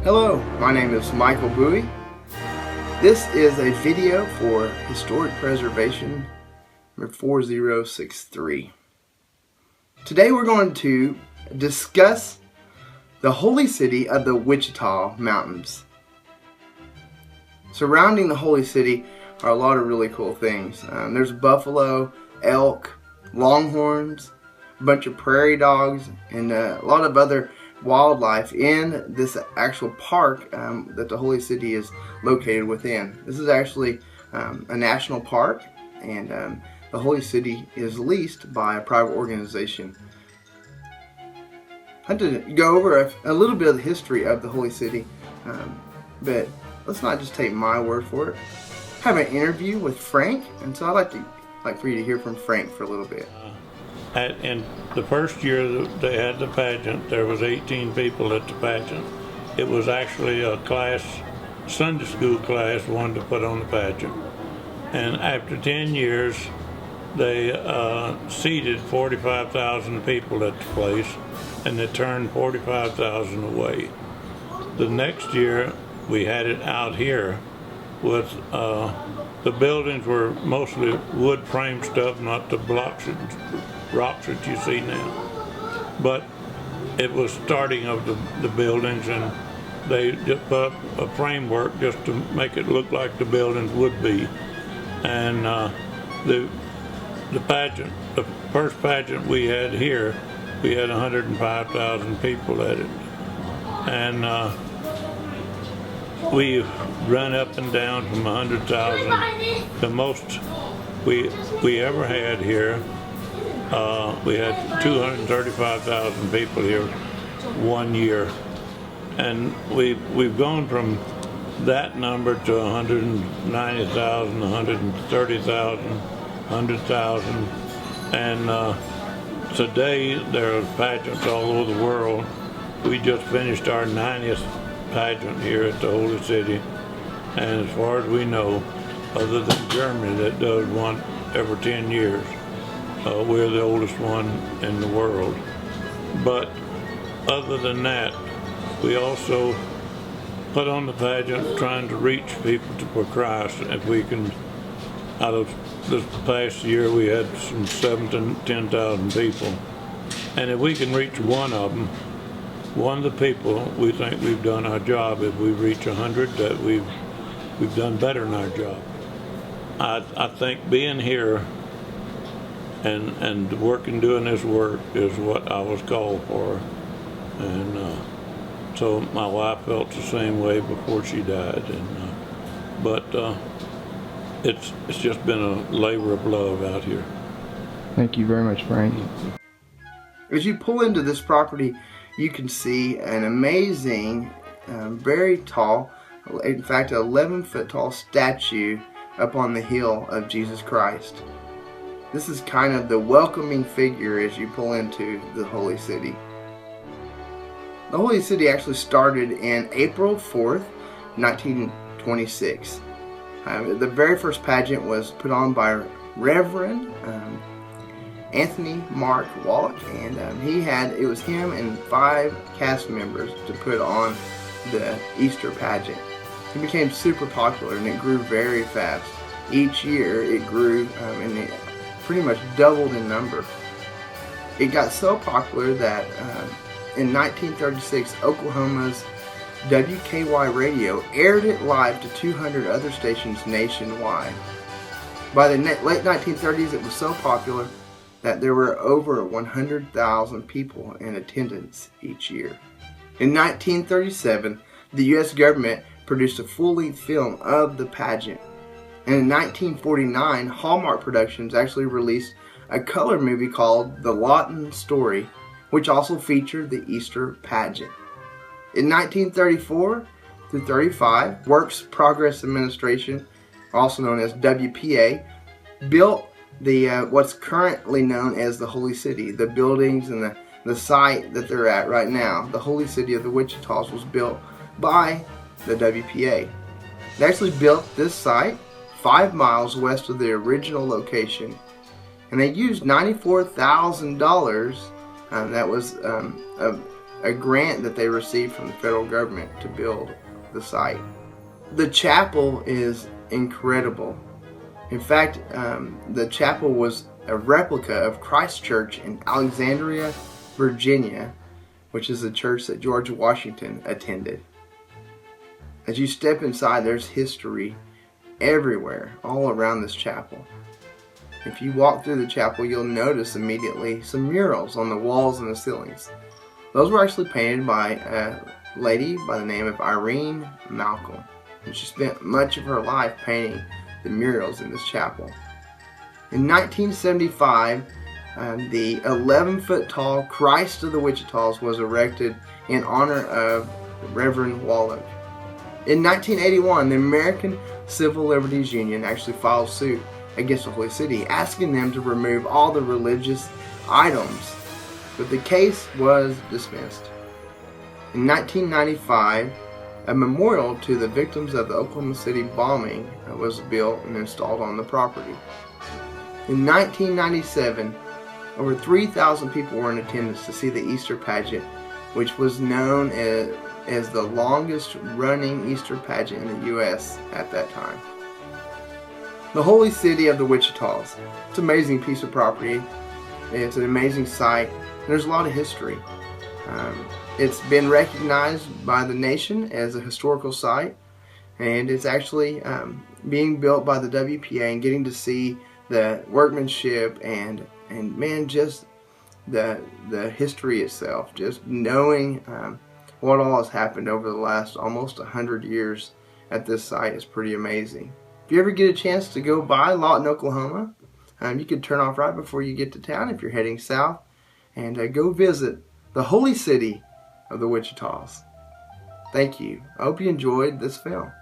Hello, my name is Michael Bowie. This is a video for Historic Preservation number 4063. Today we're going to discuss the holy city of the Wichita Mountains. Surrounding the holy city are a lot of really cool things. There's buffalo, elk, longhorns, a bunch of prairie dogs, and a lot of other wildlife in this actual park that the holy city is located within. This is actually a national park, and the holy city is leased by a private organization. I had to go over a little bit of the history of the holy city, but let's not just take my word for it. I have an interview with Frank, and so I'd like for you to hear from Frank for a little bit. In the first year that they had the pageant, there was 18 people at the pageant. It was actually a class, Sunday school class, wanted to put on the pageant. And after 10 years, they seated 45,000 people at the place, and they turned 45,000 away. The next year, we had it out here with the buildings were mostly wood frame stuff, not the blocks and rocks that you see now. But it was starting of the buildings, and they just put up a framework just to make it look like the buildings would be. And the pageant, the first pageant we had here, we had 105,000 people at it. And we run up and down from 100,000. The most we ever had here, we had 235,000 people here 1 year, and we've gone from that number to 190,000, 130,000, 100,000, and today there are pageants all over the world. We just finished our 90th pageant here at the Holy City, and as far as we know, other than Germany that does one every 10 years, we're the oldest one in the world. But other than that, we also put on the pageant trying to reach people for Christ. If we can, out of this past year, we had some 7,000 to 10,000 people, and if we can reach one of them, one of the people, we think we've done our job. If we reach 100, that we've done better in our job. I think being here and working, doing this work is what I was called for, and so my wife felt the same way before she died. And but it's just been a labor of love out here. Thank you very much, Frank. As you pull into this property, you can see an amazing, very tall, in fact, 11-foot tall statue up on the hill of Jesus Christ. This is kind of the welcoming figure as you pull into the Holy City. The Holy City actually started in April 4th, 1926. The very first pageant was put on by Reverend Anthony Mark Wallach, and it was him and 5 cast members to put on the Easter pageant. It became super popular, and it grew very fast. Each year it grew, and it pretty much doubled in number. It got so popular that in 1936, Oklahoma's WKY radio aired it live to 200 other stations nationwide. By the late 1930s, it was so popular that there were over 100,000 people in attendance each year. In 1937, the U.S. government produced a full-length film of the pageant. And in 1949, Hallmark Productions actually released a color movie called The Lawton Story, which also featured the Easter pageant. In 1934 through 35, Works Progress Administration, also known as WPA, built what's currently known as the Holy City. The buildings and the site that they're at right now, the Holy City of the Wichitas, was built by the WPA. They actually built this site 5 miles west of the original location, and they used $94,000 that was a grant that they received from the federal government to build the site. The chapel is incredible. In fact, the chapel was a replica of Christ Church in Alexandria, Virginia, which is a church that George Washington attended. As you step inside, there's history everywhere, all around this chapel. If you walk through the chapel, you'll notice immediately some murals on the walls and the ceilings. Those were actually painted by a lady by the name of Irene Malcolm, and she spent much of her life painting the murals in this chapel. In 1975, the 11-foot tall Christ of the Wichitas was erected in honor of Reverend Wallach. In 1981, the American Civil Liberties Union actually filed suit against the Holy City, asking them to remove all the religious items, but the case was dismissed. In 1995, a memorial to the victims of the Oklahoma City bombing was built and installed on the property. In 1997, over 3,000 people were in attendance to see the Easter pageant, which was known as the longest running Easter pageant in the U.S. at that time. The holy city of the Wichitas. It's an amazing piece of property. It's an amazing site. There's a lot of history. It's been recognized by the nation as a historical site, and it's actually being built by the WPA, and getting to see the workmanship and man, just the history itself, just knowing what all has happened over the last almost 100 years at this site is pretty amazing. If you ever get a chance to go by Lawton, Oklahoma, you can turn off right before you get to town if you're heading south, and go visit the holy city of the Wichitas. Thank you. I hope you enjoyed this film.